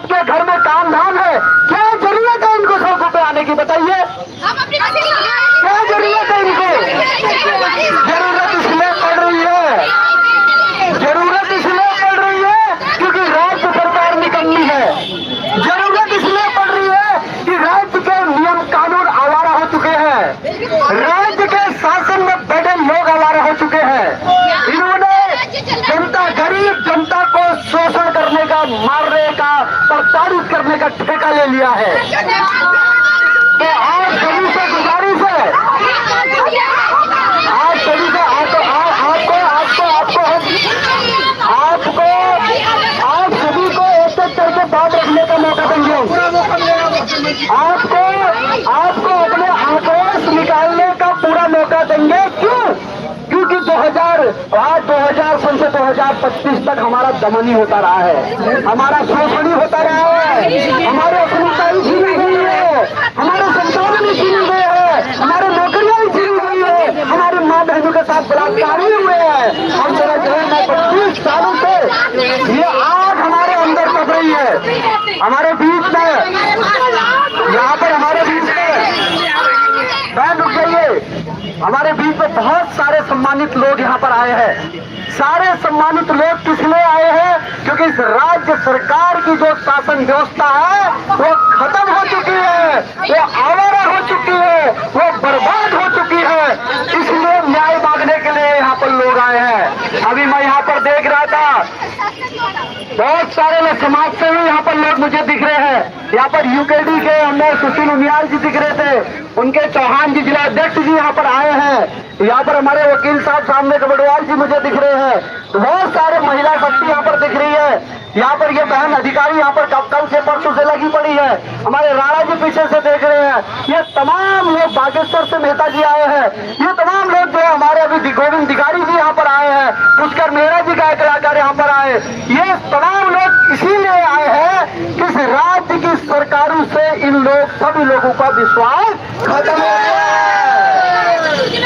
आपके घर में काम धाम है, क्या जरूरत है इनको 100 रुपए आने की, बताइए क्या जरूरत है इनको? जरूरत इसलिए पड़ रही है, जरूरत इसलिए पड़ रही है क्योंकि राज्य सरकार निकम्मी है। जरूरत इसलिए पड़ रही है कि राज्य के नियम कानून आवारा हो चुके हैं, राज्य के शासन में बैठे लोग आवारा हो चुके हैं। इन्होंने जनता, गरीब जनता को शोषण करने का, मारने का, प्रताड़ित करने का ठेका ले लिया है। तो आज सभी से गुजारिश है, आज सभी से आप सभी को एक एक करके बात रखने का मौका देंगे। आपको अपने आक्रोश निकालने का पूरा मौका देंगे। क्यों? क्योंकि 2000 सन से 2025 तक हमारा दमन ही होता रहा है, हमारा शोषण ही होता रहा है, हमारे अस्मिता ही छीनी गई है, हमारे संसाधन ही छीनी गए हैं, हमारे नौकरियां ही छीनी गई है, हमारे माँ बहनों के साथ बलात्कार ही हुए हैं। हम मेरा जहन है 25 सालों से ये आग हमारे अंदर पड़ रही है, हमारे बीच में, यहाँ पर हमारे बीच में बहन रुक जाइए, हमारे बीच में बहुत सारे सम्मानित लोग यहाँ पर आए हैं। सारे सम्मानित लोग किस लिए आए हैं? क्योंकि इस राज्य सरकार की जो शासन व्यवस्था है वो खत्म हो चुकी है, वो आवारा हो चुकी है, वो बर्बाद हो चुकी है। इसलिए न्याय मांगने के लिए यहाँ पर लोग आए हैं। अभी मैं यहाँ पर देख रहा था, बहुत सारे लोग समाज सेवी यहाँ पर लोग मुझे दिख रहे हैं। यहाँ पर यूकेडी के हमें सुशील उनियाल जी दिख रहे थे, उनके चौहान जी जिला अध्यक्ष जी यहाँ पर आए हैं। यहाँ पर हमारे वकील साहब सामने कबड़वाल जी मुझे दिख रहे हैं। तो बहुत सारे महिला शक्ति यहाँ पर दिख रही है। यहाँ पर ये बहन अधिकारी यहाँ पर कल से परसों से लगी पड़ी है। हमारे राणा जी पीछे से देख रहे हैं। ये तमाम लोग बागेश्वर से मेहता जी आए हैं। ये तमाम लोग जो है हमारे अभी गोविंद दिगारी जी यहाँ पर आए हैं, पुष्कर मेहरा जी का कलाकार यहाँ पर आए। ये तमाम लोग इसीलिए आए हैं कि इस राज्य की सरकारों से इन लोग सभी लोगों का विश्वास खत्म हो गया है।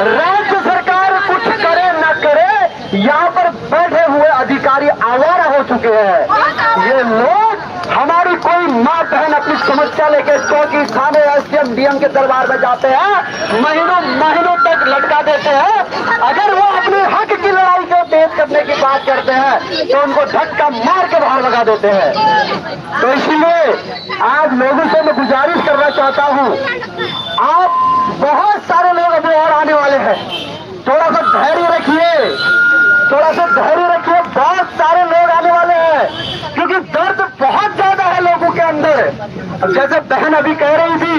राज्य सरकार कुछ करे न करे, यहाँ पर बैठे हुए अधिकारी आवारा हो चुके हैं। ये लोग हमारी कोई माँ बहन अपनी समस्या लेके चौकी, थाने, एसडीएम, डीएम के दरबार में जाते हैं, महीनों तक लटका देते हैं। अगर वो अपने हक की लड़ाई को तेज करने की बात करते हैं तो उनको धक्का मार के बाहर लगा देते हैं। तो इसलिए आज लोगों से मैं गुजारिश करना चाहता हूँ, आप बहुत सारे लोग अभी और आने वाले हैं, थोड़ा सा धैर्य रखिए, थोड़ा सा धैर्य रखिए। बहुत सारे लोग आने वाले हैं क्योंकि दर्द बहुत ज्यादा है लोगों के अंदर। अब जैसे बहन अभी कह रही थी,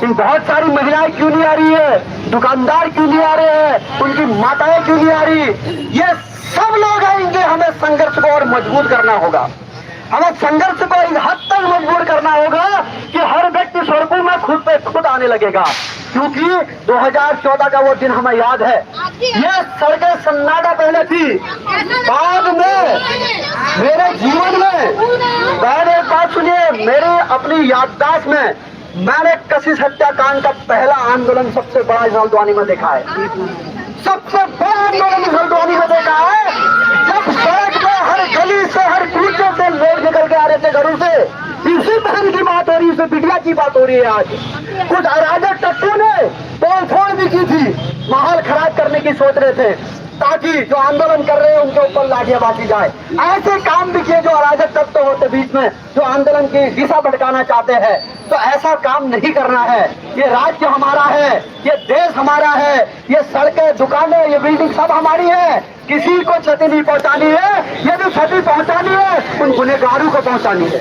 इन बहुत सारी महिलाएं क्यों नहीं आ रही है, दुकानदार क्यों नहीं आ रहे हैं, उनकी माताएं क्यों नहीं आ रही, ये सब लोग आएंगे। हमें संघर्ष को और मजबूत करना होगा, हमें संघर्ष को इस हद तक मजबूर करना होगा कि हर व्यक्ति सड़कों में खुद पे खुद आने लगेगा। क्योंकि 2014 का वो दिन हमें याद है, ये सड़कें सन्नाटा पहले थी। बाद में मेरे जीवन में, मैंने एक बात सुनिए, मेरी अपनी याददाश्त में मैंने कशिश हत्याकांड का पहला आंदोलन सबसे बड़ा इस हल्द्वानी में देखा है। सबसे बड़ा आंदोलन इस हल्द्वानी में देखा है जब सड़क में हर गली से, हर कूचे से लोग निकल के आ रहे थे घरों से। इसी बहन की बात हो रही है, इसी बिटिया की बात हो रही है। आज कुछ अराजक तत्वों ने तोड़फोड़ भी की थी, माहौल खराब करने की सोच रहे थे ताकि जो आंदोलन कर रहे हैं उनके ऊपर लाठियां बांटी जाए। ऐसे काम भी किए जो अराजक तत्व होते बीच में, जो आंदोलन की दिशा भटकाना चाहते हैं। तो ऐसा काम नहीं करना है। ये राज्य हमारा है, ये देश हमारा है, ये सड़कें, दुकानें, ये बिल्डिंग सब हमारी है। किसी को क्षति नहीं पहुंचानी है। यदि क्षति पहुंचानी है उन गुनहगारों को पहुंचानी है,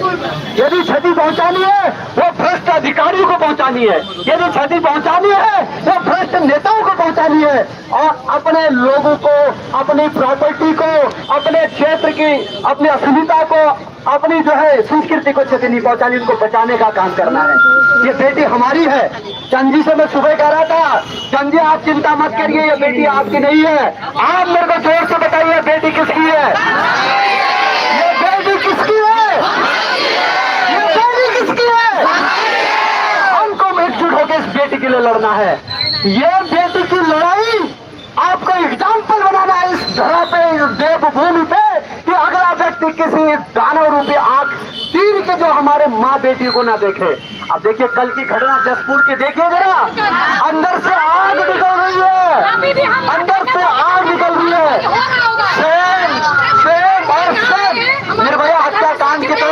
यदि क्षति पहुंचानी है वो भ्रष्ट अधिकारियों को पहुंचानी है, यदि क्षति पहुंचानी है वो भ्रष्ट नेताओं को पहुंचानी है। और अपने लोगों को, अपनी प्रॉपर्टी को, अपने क्षेत्र की, अपनी अस्मिता को, अपनी जो है संस्कृति को क्षति नहीं पहुंचानी, उनको बचाने का काम करना है। ये बेटी हमारी है। चंदी से मैं सुबह कह रहा था, चंदी आप चिंता मत करिए, ये बेटी आपकी नहीं है। आप मेरे को जोर से बताइए बेटी किसकी है? ये बेटी किसकी है? ये बेटी किसकी है? हमको एकजुट होकर इस बेटी के लिए लड़ना है। ये बेटी की लड़ाई आपको एग्जाम्पल बनाना है इस धरा पे, इस देवभूमि पे, कि अगला व्यक्ति किसी दानव रूपी आंख तीर के जो हमारे माँ बेटी को ना देखे। अब देखिए कल की घटना जसपुर की, देखिए जरा, अंदर से आग निकल रही है, अंदर से आग निकल रही है, सेम सेम और सेम निर्भया हत्याकांड की तो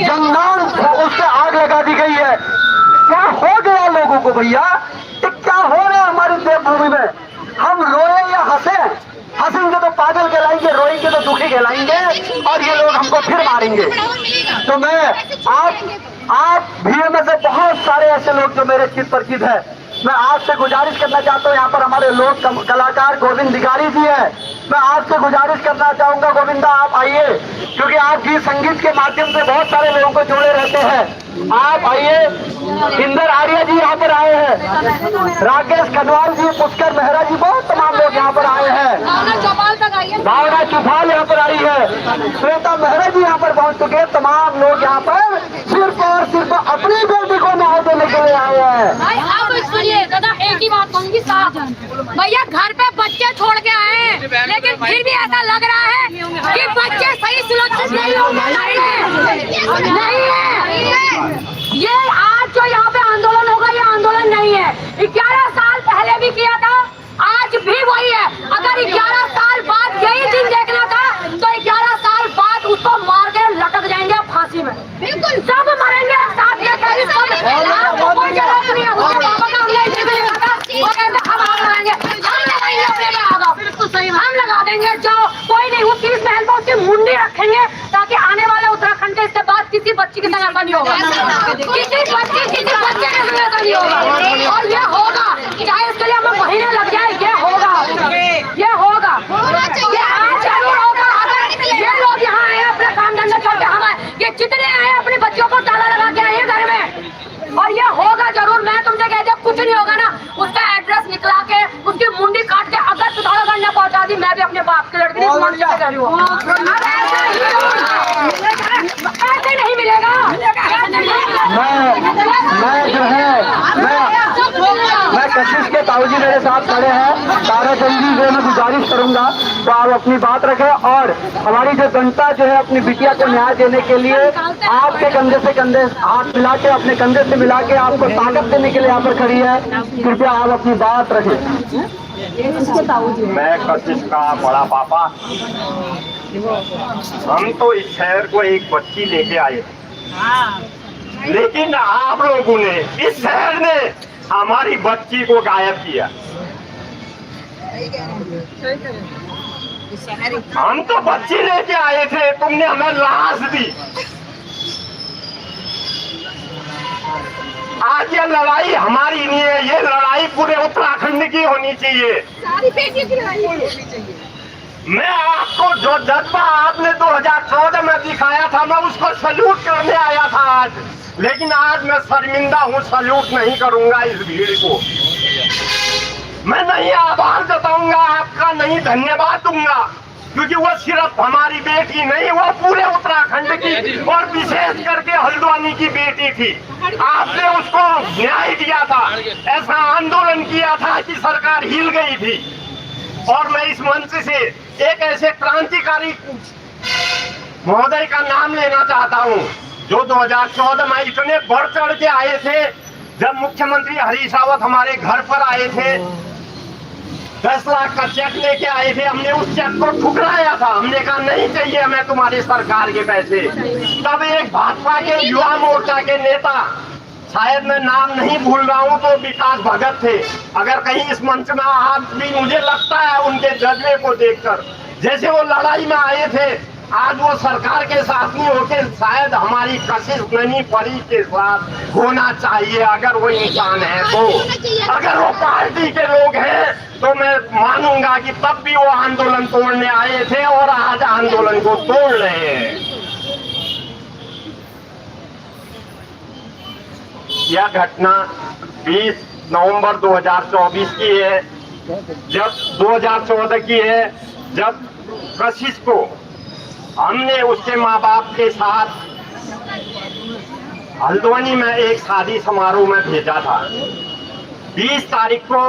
जंगलान उससे आग लगा दी गई है। क्या हो गया लोगों को भैया, क्या हो रहा है हमारी देवभूमि में? हम रोए या हंसे? हंसेंगे तो पागल कहलाएंगे, रोएंगे तो दुखी कहलाएंगे, और ये लोग हमको फिर मारेंगे। तो मैं आप भीड़ में से बहुत सारे ऐसे लोग जो मेरे चित पर चित है, मैं आपसे गुजारिश करना चाहता हूँ, यहाँ पर हमारे लोक कलाकार गोविंद भिखारी जी है, मैं आपसे गुजारिश करना चाहूंगा गोविंदा आप आइए, क्योंकि आप गीत संगीत के माध्यम से बहुत सारे लोगों को जोड़े रहते हैं। आप आइए, इंदर आर्य जी यहाँ पर आए हैं, राकेश खनवाल जी, पुष्कर मेहरा जी, बहुत तमाम लोग यहाँ पर आए हैं, भावना चुफाल यहाँ पर आई है, श्वेता मेहरा जी यहाँ पर पहुंच चुके हैं। तमाम लोग यहाँ पर सिर्फ और सिर्फ अपनी बेटी को न्याय देने के लिए आए हैं। दादा एक ही बात कहूंगी साथ, भैया घर पे बच्चे छोड़ के आए हैं, लेकिन फिर भी ऐसा लग रहा है कि बच्चे सही सुरक्षित नहीं होंगे, नहीं है। ये आज जो यहाँ पे आंदोलन होगा, ये आंदोलन नहीं है, 11 साल पहले भी किया था, आज भी वही है। अगर 11 साल बाद यही दिन देखना था तो 11 साल बाद उसको मार के लटक जाएंगे फांसी में, बिल्कुल सब मरेंगे साथ में। आपको कोई जरूरत नहीं है, उसके पापा का हमने इसी में लिखा था, वो कहते हम आग लगाएंगे, हम लगाएंगे अपने में आग, बिल्कुल सही, हम लगा देंगे। जो कोई नहीं, वो 30 महल पर उसकी मुंडी रखेंगे ताकि आने वाले उत्तराखंड के इसके बाद किसी बच्ची के साथ ऐसा नहीं होगा, किसी बच्चे के साथ ऐसा नहीं होगा, और ये होगा, चाहे इसके लिए हमें महीने लग जाए, ये होगा, ये होगा, ये आज जरूर होगा। अगर ये लोग यहाँ आए अपने काम धंधा छोड़ के, हम ये जितने आए अपने बच्चों को ताला लगा के आए घर में, और ये होगा जरूर। मैं तुमसे कहती हूँ कुछ नहीं होगा ना, उसका एड्रेस निकला के उसकी मुंडी काट के अगर पिथौरागढ़ ने पहुंचा दी, मैं भी अपने बाप के लड़के कह रही हूँ, ऐसे नहीं मिलेगा। मैं कशिश के ताऊजी मेरे साथ खड़े हैं, ताराचंद जी से मैं गुजारिश करूंगा तो आप अपनी बात रखें, और हमारी जो जनता जो है अपनी बिटिया को न्याय देने के लिए आपके कंधे से कंधे हाथ मिला के, अपने कंधे से मिला के आपको ताकत देने के लिए यहाँ पर खड़ी है। कृपया आप अपनी बात रखें। मैं कशिश का बड़ा पापा, हम तो इस शहर को एक बच्ची लेके आए थे, लेकिन आप लोगों ने, इस शहर ने हमारी बच्ची को गायब किया। हम तो बच्ची लेके आए थे, तुमने हमें लाश दी। आज ये लड़ाई हमारी नहीं है, ये लड़ाई पूरे उत्तराखंड की होनी चाहिए, सारी बेटियों की लड़ाई होनी चाहिए। मैं आपको जो जज्बा आपने 2014 में दिखाया था, मैं उसको सल्यूट करने आया था आज, लेकिन आज मैं शर्मिंदा हूँ, सल्यूट नहीं करूंगा इस भीड़ को। मैं नहीं आभार जताऊंगा आपका, नहीं धन्यवाद दूंगा, क्योंकि वो सिर्फ हमारी बेटी नहीं, वो पूरे उत्तराखंड की और विशेष करके हल्द्वानी की बेटी थी। आपने उसको न्याय दिया था, ऐसा आंदोलन किया था कि सरकार हिल गई थी। और मैं इस मंच से एक ऐसे क्रांतिकारी महोदय का नाम लेना चाहता हूँ जो 2014 में इतने बढ़ चढ़ के आए थे। जब मुख्यमंत्री हरीश रावत हमारे घर पर आए थे, 10 लाख का चेक लेके आए थे, हमने उस चेक को ठुकराया था। हमने कहा नहीं चाहिए हमें तुम्हारी सरकार के पैसे। तब एक भाजपा के युवा मोर्चा के नेता, शायद मैं नाम नहीं भूल रहा हूं, तो विकास भगत थे। अगर कहीं इस मंच में आज भी मुझे लगता है उनके जज्बे को देखकर, जैसे वो लड़ाई में आए थे, आज वो सरकार के साथ नहीं होके शायद हमारी कशिश ननी परी के साथ होना चाहिए। अगर वो इंसान है तो, अगर वो पार्टी के लोग हैं तो मैं मानूंगा कि तब भी वो आंदोलन तोड़ने आए थे और आज आंदोलन को तोड़ रहे हैं। यह घटना 20 नवंबर 2024 की है, जब 2014 की है, जब कशिश को हमने उसके माँ बाप के साथ हल्द्वानी में एक शादी समारोह में भेजा था। 20 तारीख को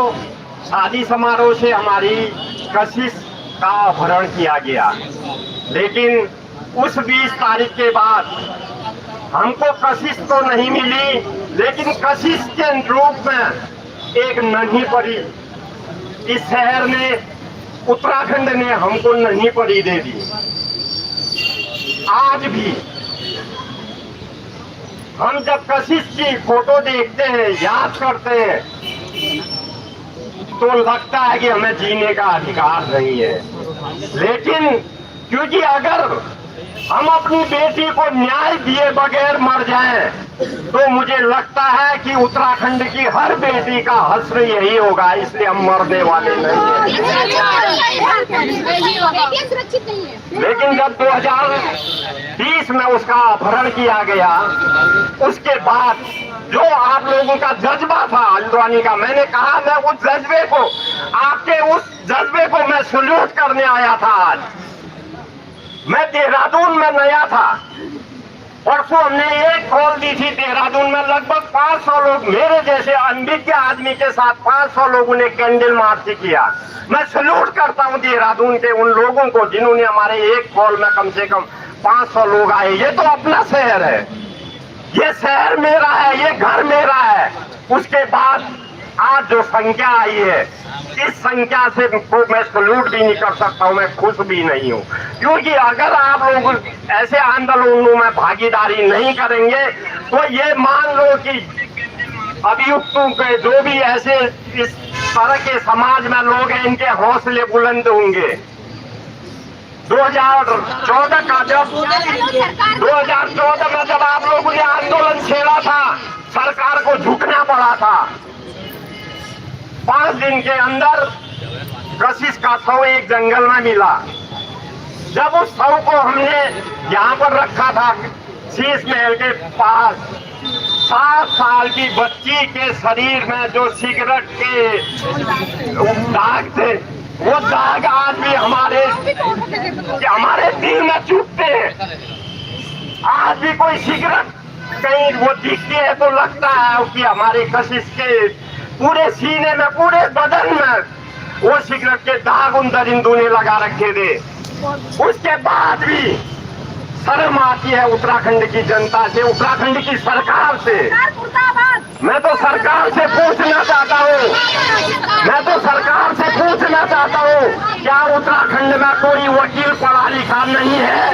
शादी समारोह से हमारी कशिश का अपहरण किया गया, लेकिन उस 20 तारीख के बाद हमको कशिश तो नहीं मिली, लेकिन कशिश के रूप में एक नन्ही परी इस शहर ने, उत्तराखंड ने हमको नन्ही परी दे दी। आज भी हम जब कशिश की फोटो देखते हैं, याद करते हैं, तो लगता है कि हमें जीने का अधिकार नहीं है। लेकिन क्योंकि अगर हम अपनी बेटी को न्याय दिए बगैर मर जाएं, तो मुझे लगता है कि उत्तराखंड की हर बेटी का हश्र यही होगा, इसलिए हम मरने वाले नहीं हैं। लेकिन जब 2020 में उसका अपहरण किया गया, उसके बाद जो आप लोगों का जज्बा था हल्द्वानी का, मैंने कहा मैं उस जज्बे को, आपके उस जज्बे को मैं सल्यूट करने आया था। आज मैं देहरादून में नया था, परसों हमने एक कॉल दी थी देहरादून में, लगभग 500 लोग, मेरे जैसे अनभिज्ञ आदमी के साथ 500 लोगों ने कैंडल मार्च किया। मैं सल्यूट करता हूं देहरादून के उन लोगों को जिन्होंने हमारे एक कॉल में कम से कम 500 लोग आए। ये तो अपना शहर है, ये शहर मेरा है, ये घर मेरा है। उसके बाद आज जो संख्या आई है, इस संख्या से मैं सल्यूट भी नहीं कर सकता हूं, मैं खुश भी नहीं हूं। क्योंकि अगर आप लोग ऐसे आंदोलनों में भागीदारी नहीं करेंगे, तो ये मान लो कि अभियुक्तों के जो भी ऐसे इस तरह के समाज में लोग हैं, इनके हौसले बुलंद होंगे। 2014 का जब 2014 में जब आप लोगों ने आंदोलन छेड़ा था, सरकार को झुकना पड़ा था। 5 दिन के अंदर कशिश का शव एक जंगल में मिला। जब उस शव को हमने यहाँ पर रखा था शीश महल के पास, 7 साल की बच्ची के शरीर में जो सिगरेट के दाग थे, वो दाग आज भी हमारे दिल में चुभते हैं। आज भी कोई सिगरेट कहीं वो दिखती है तो लगता है कि हमारे कशिश के पूरे सीने में, पूरे बदन में वो सिगरेट के दाग उन दरिंदों ने लगा रखे थे। उसके बाद भी शर्म आती है उत्तराखंड की जनता से, उत्तराखंड की सरकार से। मैं तो सरकार से पूछना चाहता हूँ, क्या उत्तराखंड में कोई वकील पढ़ा लिखा नहीं है?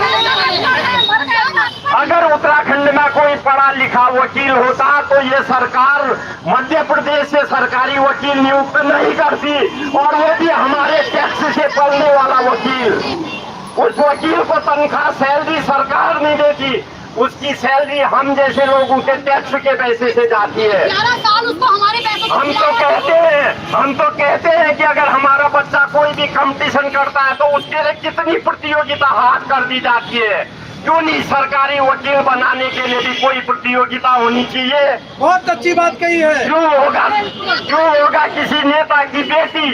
अगर उत्तराखंड में कोई पढ़ा लिखा वकील होता तो ये सरकार मध्य प्रदेश से सरकारी वकील नियुक्त नहीं करती, और वो भी हमारे टैक्स से पलने वाला वकील। उस वकील को तनख्वाह सैलरी सरकार नहीं देती, उसकी सैलरी हम जैसे लोगों के टैक्स के पैसे से जाती है। 11 साल उसको हमारे पैसे हम तो कहते हैं कि अगर हमारा बच्चा कोई भी कंपटीशन करता है तो उसके लिए कितनी प्रतियोगिता हाथ कर दी जाती है। क्यों नहीं सरकारी वकील बनाने के लिए भी कोई प्रतियोगिता होनी चाहिए? बहुत अच्छी बात कही है। क्यों होगा किसी नेता की बेटी,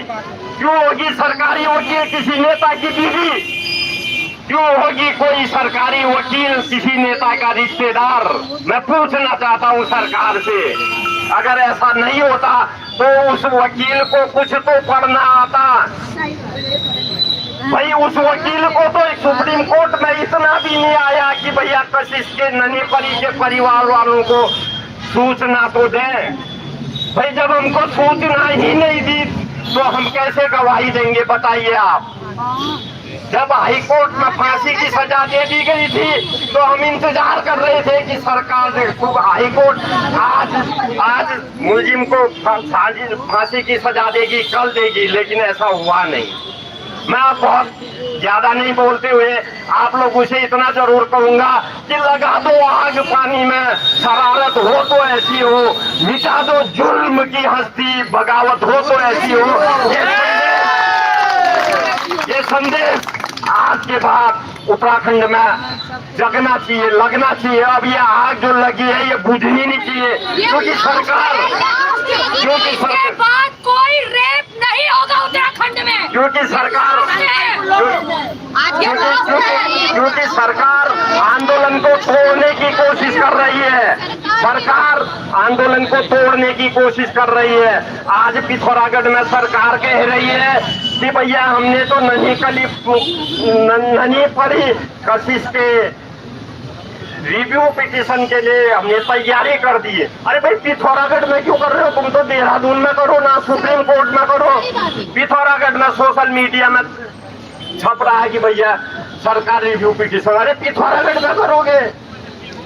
क्यों होगी सरकारी वकील किसी नेता की बीवी, क्यों होगी कोई सरकारी वकील किसी नेता का रिश्तेदार? मैं पूछना चाहता हूं सरकार से, अगर ऐसा नहीं होता तो उस वकील को कुछ तो पढ़ना आता। भाई उस वकील को तो सुप्रीम कोर्ट में इतना भी नहीं आया कि भैया कशिश के नन्ही परी के परिवार वालों को सूचना तो दें। भाई जब हमको सूचना ही नहीं दी तो हम कैसे गवाही देंगे बताइए आप? जब हाई कोर्ट में फांसी की सजा दे दी गई थी तो हम इंतजार कर रहे थे कि सरकार से हाई कोर्ट आज मुलजिम को फांसी की सजा देगी, कल देगी, लेकिन ऐसा हुआ नहीं। मैं आप बहुत ज्यादा नहीं बोलते हुए आप लोगों से इतना जरूर कहूंगा कि लगा दो आग पानी में, शरारत हो तो ऐसी हो, मिटा दो जुल्म की हस्ती, बगावत हो तो ऐसी हो। ये संदेश आज के बाद उत्तराखंड में जगना चाहिए, लगना चाहिए। अब ये आग जो लगी है ये बुझनी नहीं चाहिए, क्योंकि सरकार बाद कोई रेप नहीं होगा उत्तराखंड में, क्योंकि सरकार आंदोलन को तोड़ने की कोशिश कर रही है। सरकार आंदोलन को तोड़ने की कोशिश कर रही है। आज पिथौरागढ़ में सरकार कह रही है कि भैया हमने तो नन्ही परी कशिश के रिव्यू पिटीशन के लिए हमने तैयारी कर दी है। अरे भाई पिथौरागढ़ में क्यों कर रहे हो? तुम तो देहरादून में करो ना, सुप्रीम कोर्ट में करो। पिथौरागढ़ में सोशल मीडिया में छप रहा है कि भैया सरकार रिव्यू पिटीशन। अरे पिथौरागढ़ में करोगे,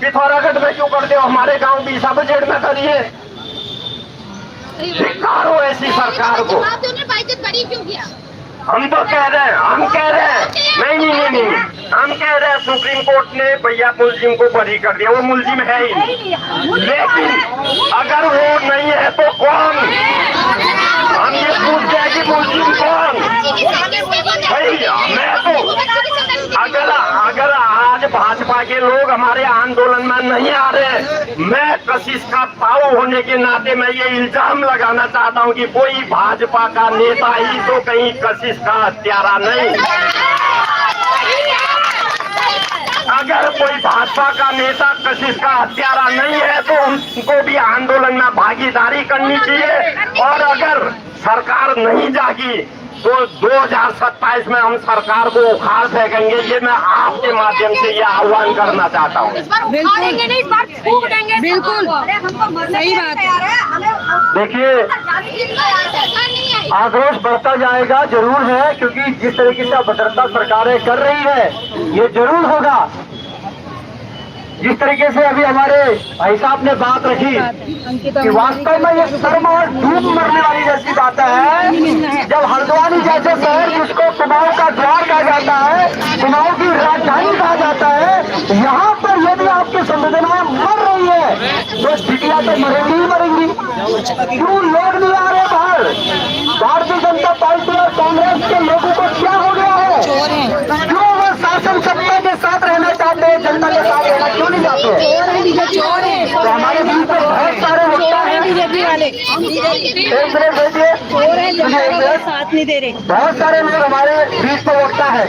पिथौरागढ़ में क्यों करते हो? हमारे गांव बीसा बजेट में करिए। धिक्कार हो ऐसी सरकार को। बड़ी क्यों किया? हम तो कह रहे हैं, हम कह रहे हैं, नहीं, हम कह रहे हैं सुप्रीम कोर्ट ने भैया मुलजिम को बरी कर दिया, वो मुलजिम है ही नहीं। लेकिन अगर वो नहीं है तो कौन? हम ये पूछते हैं कि मुलजिम कौन? भैया मैं तो अगर आज भाजपा के लोग हमारे आंदोलन में नहीं आ रहे, मैं कशिश का ताऊ होने के नाते मैं ये इल्जाम लगाना चाहता हूँ कि कोई भाजपा का नेता ही तो कहीं कशिश का हत्यारा नहीं। अगर कोई भाजपा का नेता कशिश का हत्यारा नहीं है तो उनको भी आंदोलन में भागीदारी करनी चाहिए। और अगर सरकार नहीं जागी तो 2027 में हम सरकार को उखाड़ फेंकेंगे। ये मैं आपके माध्यम से ये आह्वान करना चाहता हूँ। बिल्कुल सही बात है। देखिए आक्रोश बढ़ता जाएगा, जरूर है, क्योंकि जिस तरीके से अभद्रता सरकारें कर रही है ये जरूर होगा। जिस तरीके से अभी हमारे भाई साहब ने बात रखी कि वास्तव में ये शर्म और डूब मरने वाली जैसी बात है जब हल्द्वानी जैसे शहर जिसको कुमाऊं का द्वार कहा जाता है, कुमाऊं की राजधानी कहा जाता है, यहाँ पर यदि आपकी संवेदनाएं मर रही है तो स्थितियां तो मरेंगी ही मरेंगी। क्यों लोग नहीं आ रहे बाहर? भारतीय जनता पार्टी और कांग्रेस के लोगों को क्या हो गया है? क्यों वो शासन सत्ता के साथ रहना चाहते हैं, जनता के साथ रहना क्यों नहीं चाहते? तो हमारे बीच में बहुत सारे वक्ता हैं। एक मिनट देखिए, साथ नहीं दे रहे। बहुत सारे लोग हमारे बीच में वक्ता है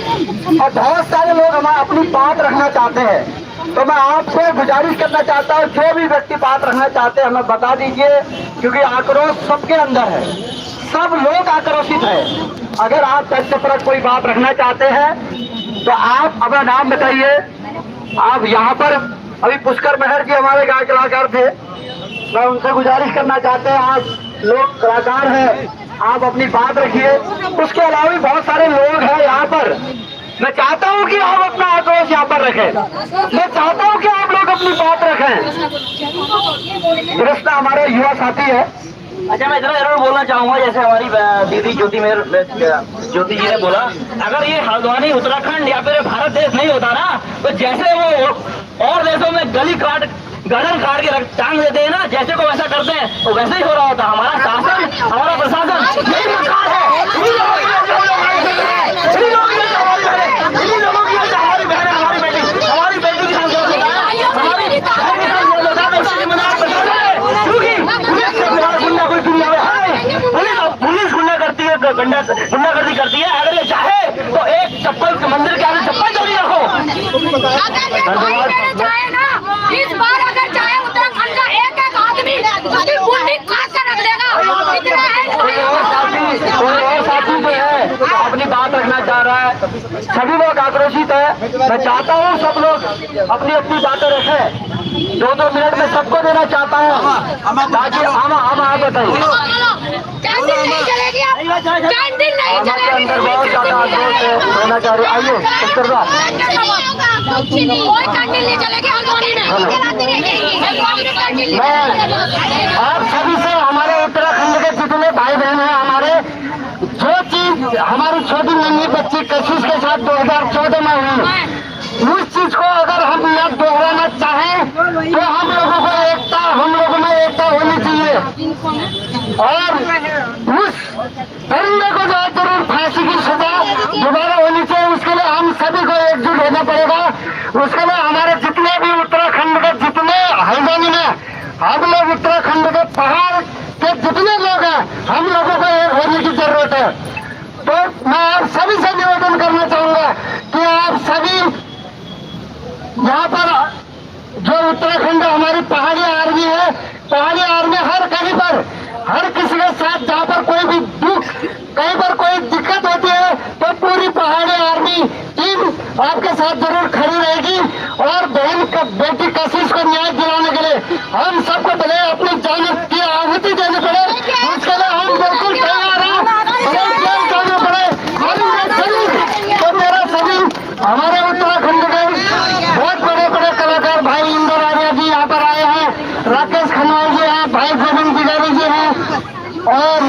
और बहुत सारे लोग हमारे अपनी बात रखना चाहते हैं। तो मैं आपसे गुजारिश करना चाहता हूँ, जो भी व्यक्ति बात रखना चाहते हैं हमें बता दीजिए, क्योंकि आक्रोश सबके अंदर है, सब लोग आक्रोशित है। अगर आप तथ्य पर कोई बात रखना चाहते हैं तो आप अपना नाम बताइए। आप यहाँ पर अभी पुष्कर मेहर जी हमारे गाँव कलाकार थे, मैं उनसे गुजारिश करना चाहते हैं, आप लोग कलाकार हैं, आप अपनी बात रखिए। उसके अलावा भी बहुत सारे लोग हैं यहाँ पर। मैं चाहता हूँ कि आप अपना आक्रोश यहाँ पर रखें, मैं चाहता हूँ कि आप लोग अपनी बात रखें। कृष्णा हमारे युवा साथी है। अच्छा, मैं इतना जरूर बोलना चाहूंगा, जैसे हमारी दीदी ज्योति जी ने बोला, अगर ये हल्द्वानी उत्तराखंड या फिर भारत देश नहीं होता ना, तो जैसे वो और देशों में गर्दन काट के टांग देते हैं ना, जैसे को वैसा करते हैं, तो वैसे ही हो रहा होता। हमारा शासन, हमारा प्रशासन यही मकान है। इन्हीं लोगों की वजह से हमारी बहन, हमारी बेटी की संख्या हमारी बहन की संख्या पुलिस गुंडागर्दी करती है। अगर ये चाहे तो एक चप्पल मंदिर के आगे चप्पल चोरी रखो। इस बार अगर चाहे उत्तराखंड का एक आदमी उसकी बुंदी काट कर रख देगा। कोई और साथी जो है अपनी बात रखना चाह रहा है, सभी लोग आक्रोशित है। मैं चाहता हूँ सब लोग अपनी अपनी बातें रखें, 2-2 मिनट में सबको देना चाहता हूँ ताकि हम आप बताइए। कैंटीन नहीं चलेगी, कैंटीन नहीं हमारे चलेगी। अंदर बहुत ज्यादा आक्रोश है, होना चाह रहे। आइए कोई कैंटीन नहीं चलेगी हल्द्वानी में। मैं आप सभी से, हमारे उत्तराखंड के जितने भाई बहन हैं, हमारे जो चीज हमारी छोटी नन्ही बच्ची कशिश के साथ 2014 में हुई, उस चीज को अगर हम न दोहराना चाहें तो हम लोगों में एकता होनी चाहिए। और उस दंडे को जो जरूर फांसी की सजा दोबारा होनी चाहिए, उसके लिए हम सभी को एकजुट होना पड़ेगा। उसके लिए हमारे जितने भी उत्तराखंड के जितने हल्द्वानी में हम लोग उत्तराखंड के पहाड़ के जितने लोग हैं, हम लोगों को एक होने की जरूरत है। तो मैं आप सभी से निवेदन करना चाहूंगा कि आप सभी यहाँ पर जो उत्तराखंड हमारी पहाड़ी आर्मी है, पहाड़ी आर्मी हर कहीं पर हर किसी के साथ, जहाँ पर कोई भी दुख, कहीं पर कोई दिक्कत होती है तो पूरी पहाड़ी आर्मी टीम आपके साथ जरूर खड़ी रहेगी और बहन का बेटी कशिश को न्याय दिलाने के लिए हम सबको भले अपनी जान की आहुति देनी पड़े, उसके लिए हम बिल्कुल तैयार हैं। भले जेल जाना पड़े, तो मेरा सभी हमारे उत्तराखंड के बहुत बड़े बड़े कलाकार भाई इंदर आर्या जी यहाँ पर आए हैं, राकेश खन्वाल जी हैं, भाई गोविंद तिवारी जी हैं और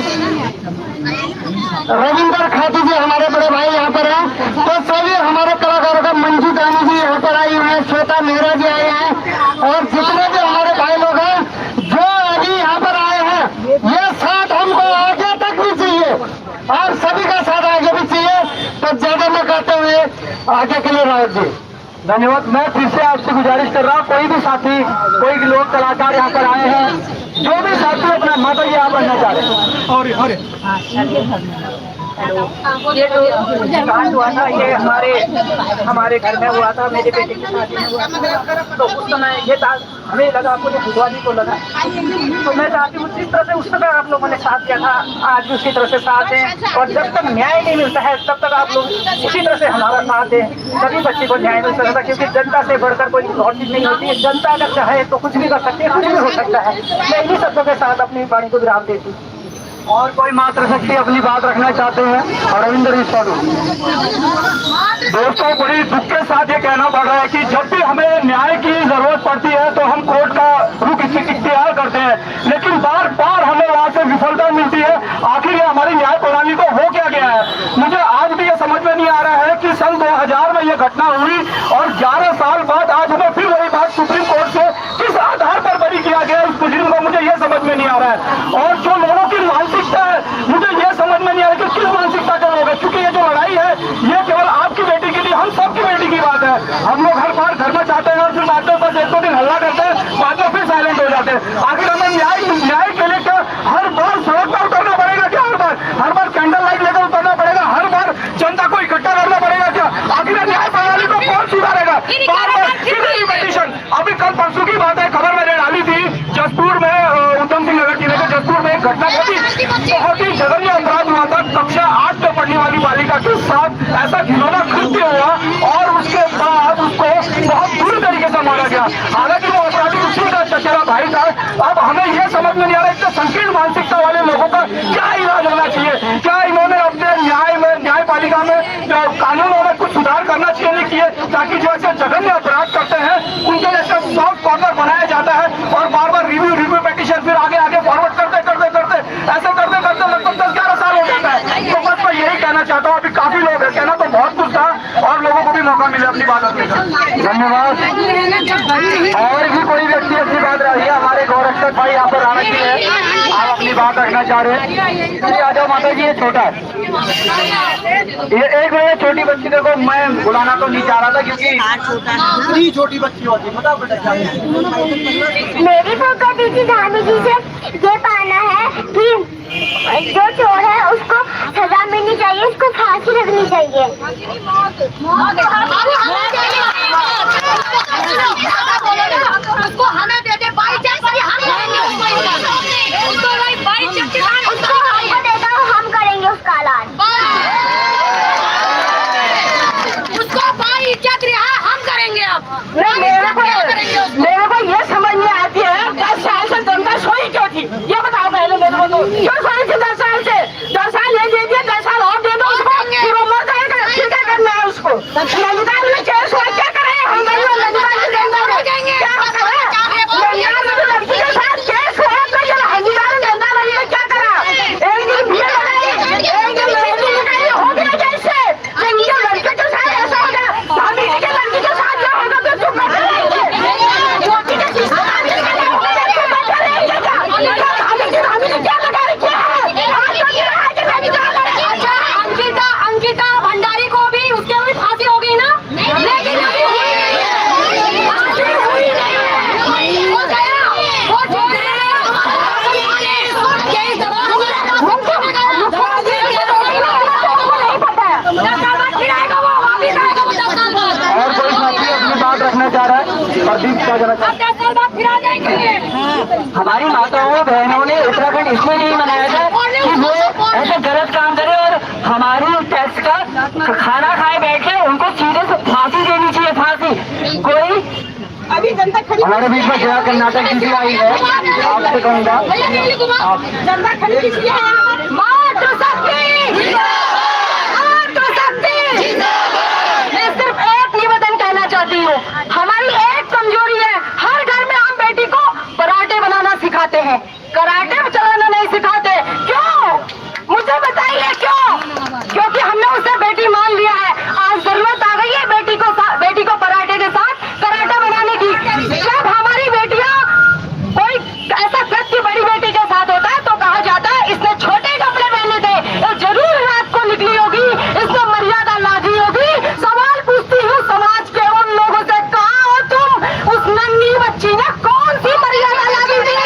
रविंदर खाती जी हमारे बड़े भाई यहाँ पर हैं। तो सभी हमारे कलाकारों का मंजू दानी जी यहाँ पर आई हुई है, श्वेता मेहरा जी आए हैं और जितने भी हमारे भाई लोग हैं जो अभी यहाँ पर आए हैं, ये साथ हमको आगे तक भी चाहिए और सभी का साथ आगे भी चाहिए। तो ज्यादा न कहते हुए आगे के लिए रावत जी धन्यवाद। मैं फिर से आपसे गुजारिश कर रहा हूँ, कोई भी साथी, कोई भी लोग कलाकार यहाँ पर आए हैं, जो भी साथी अपना मत यहाँ बनना चाह रहे हैं। ये जो कांड हुआ था ये हमारे घर में हुआ था, मेरे बेटे की शादी में हुआ था। तो उस समय ये था, हमें लगा, मुझे भगवानी को लगा, तो मैं चाहती हूँ जिस तरह से उस समय आप लोगों ने साथ दिया था आज भी उसी तरह से साथ दें और जब तक न्याय नहीं मिलता है तब तक आप लोग उसी तरह से हमारा साथ दें, तभी बच्चे को न्याय मिल सकता है। क्योंकि जनता से बढ़कर कोई और चीज नहीं होती है, जनता अगर चाहे तो कुछ भी कर सकती है, कुछ भी हो सकता है। मैं इन्हीं शब्दों के साथ अपनी वाणी को विराम देती हूँ। और कोई मातृशक्ति अपनी बात रखना चाहते हैं और रविंद्र ईश्वर। दोस्तों, बड़ी दुख के साथ ये कहना पड़ रहा है कि जब भी हमें न्याय की जरूरत पड़ती है तो हम कोर्ट का रुख इख्तियार करते हैं, लेकिन बार बार हमें वहां से विफलता मिलती है। आखिर ये हमारी न्याय प्रणाली को हो क्या गया है? मुझे आज भी ये समझ में नहीं आ रहा है कि सन 2000 में ये घटना हुई और 11 साल बाद आज हमें फिर वही बात सुप्रीम कोर्ट से किस आधार पर बरी किया गया इस मुजरिम को, मुझे ये समझ में नहीं आ रहा है। और जो लोगों की मानसिकता है, मुझे ये समझ में नहीं आ रहा कि किस मानसिकता के लोग हैं, क्योंकि ये जो लड़ाई है ये केवल आपकी बेटी की नहीं, हम सबकी बेटी की बात है। हम लोग हर बार घर में चाहते हैं और फिर बाद में बस एक दो दिन हल्ला करते हैं, बाद में फिर साइलेंट हो जाते हैं। आखिर हमें न्याय के लिए क्या हर बार सड़क पर उतरना पड़ेगा क्या? हर बार कैंडल लाइट लेकर उतरना पड़ेगा? हर बार जनता को इकट्ठा करना पड़ेगा क्या? आखिर न्याय प्रणाली को कौन सुधारेगा? पिटीशन अभी कल परसों की बात है, खबर मैंने डाली थी, जसपुर में उधम सिंह नगर जिले के जसपुर में एक घटना घटी, बहुत ही जघन्य अपराध हुआ था। कक्षा 8 में पढ़ने वाली बालिका के साथ ऐसा घिनौना कृत्य हुआ और उसके बाद उसको बहुत बुरी तरीके से मारा गया। हालांकि वो अपराधी उसी का चचेरा भाई था। अब हमें यह समझ में नहीं आ रहा इतने संकीर्ण मानसिकता वाले लोगों का क्या इलाज होना चाहिए? क्या इन्होंने अपने न्यायपालिका में कानूनों में कुछ सुधार करना चाहिए नहीं किए, ताकि जो ऐसे जघन्य अपराध करते हैं उनके जैसे सॉफ्ट कॉर्नर बनाया जाता है और बार बार रिव्यू पिटीशन फिर आगे फॉरवर्ड करते ऐसे करते लगभग 10-11 साल हो जाता है। तो बस मैं यही कहना चाहता हूँ, अभी काफी लोग हैं, कहना तो बहुत कुछ था और लोगों को भी मौका मिले अपनी बात रखने का। धन्यवाद। और भी कोई व्यक्ति अपनी बात रखिए, हमारे गौरक्षक भाई यहाँ पर आना चाहिए, आप अपनी बात रखना चाह रहे हैं। आ जाओ माता जी, ये छोटा है, ये एक मेरे छोटी बच्ची को मैं बुलाना तो नहीं चाह रहा था क्योंकि छोटी बच्ची होती है। बताओ बेटा, मेरी फोटो दीदी धामी जी से ये पाना है कि जो चोर है उसको सजा मिलनी चाहिए, उसको फांसी लगनी चाहिए। उसको हमें दे दे, बाई चांस हम दे दो, हम करेंगे उसका इलाज। उसको बाई इज्जत रिहा हम करेंगे। अब मेरे को ये समझ में आती है 10 साल से जनता सोई क्यों थी, ये बताओ पहले मेरे को। तो क्यों सोई थी 10 साल से? 10 साल ये दे दिया, 10 साल और दे दो उसको, फिर वो मर जाएगा, फिर क्या करना है उसको? नंदिता में केस हुआ, क्या करें हम? नंदिता लड़की के साथ केस हुआ तो ये नंदिता ने नंदा लगी ने क्या करा? एक दिन भीड़ लगाई, एक दिन लड़की लगाई, हो गया कैसे? लड़के के साथ ऐसा हो गया, भाभी के लड़की के साथ क्या होगा तो चुप बैठे रहेंगे। क्या लगा रखा है? अंकिता भंडारी को भी उसके भी फांसी हो गई ना, लेकिन अभी और कोई साथी अपनी बात रखना चाह रहा है? प्रदीप क्या कहना चाहता है? 10 साल बाद फिर आ जाएंगे। हमारी माताओं बहनों ने उत्तराखंड इसमें नहीं मनाया था कि वो ऐसे गलत काम करे और हमारी टैक्स का खाना खाए बैठे उनको सीधे से फांसी हमारे बीच में जया कर्नाटक की भी आई है, आपसे कहूँगा आप मैं सिर्फ एक निवेदन कहना चाहती हूँ, हमारी एक कमजोरी है, हर घर में हम बेटी को पराठे बनाना सिखाते हैं, कराटे चलाना नहीं सिखाते। क्यों? मुझे बताइए क्यों? क्योंकि हमने उसे बेटी मान लिया है। आज जरूरत आ गई है बेटी को पराठे के साथ कराटे बनाने की। जब हमारी बेटियां कोई ऐसा कृत्य बड़ी बेटी के साथ होता है तो कहा जाता है इसने छोटे कपड़े पहने थे, ये जरूर रात को निकली होगी, इसने मर्यादा लादी होगी। सवाल पूछती हूँ समाज के उन लोगों से, कहाँ हो तुम? उस नन्ही बच्ची ने कौन सी मर्यादा लादी थी?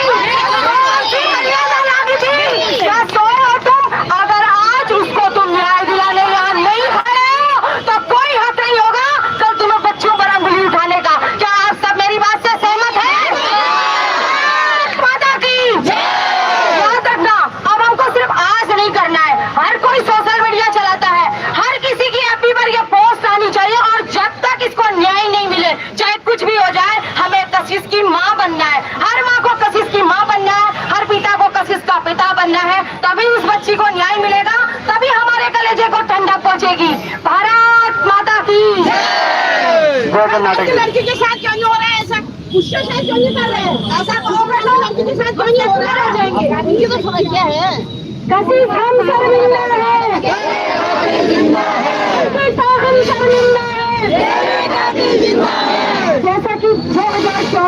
कौन सी मर्यादा लादी थी? क्या सोए हो तुम? अगर आज उसको तुम न्याय दिलाने यहाँ नहीं खड़े हो तो कोई हक नहीं होगा कल तुम्हें बच्चों पर अंगुली उठाने का। क्या आप सब मेरी बात से सहमत हैं? माता की याद रखना, अब हमको सिर्फ आज नहीं करना है। हर कोई सोशल मीडिया चलाता है, हर किसी की एफबी पर ये पोस्ट आनी चाहिए और जब तक इसको न्याय नहीं मिले, चाहे कुछ भी हो जाए, हमें कशिश की माँ बनना है। हर माँ को कशिश की माँ बनना है, हर पिता को कशिश का पिता बनना है। तभी उस बच्ची को न्याय मिलेगा, तभी हमारे कलेजे को ठंडक पहुँचेगी। भारत माता की जय कर्नाटक। लड़की के साथ क्यों नहीं हो रहा है ऐसा? उसके साथ क्यों नहीं कर रहे हैं ऐसा? कहोगे तो लड़की के साथ क्यों नहीं रह जाएंगे? इनकी तो समस्या है। कशिश हम शर्मिंदा है, शर्मिंदा है, जैसा कि 2014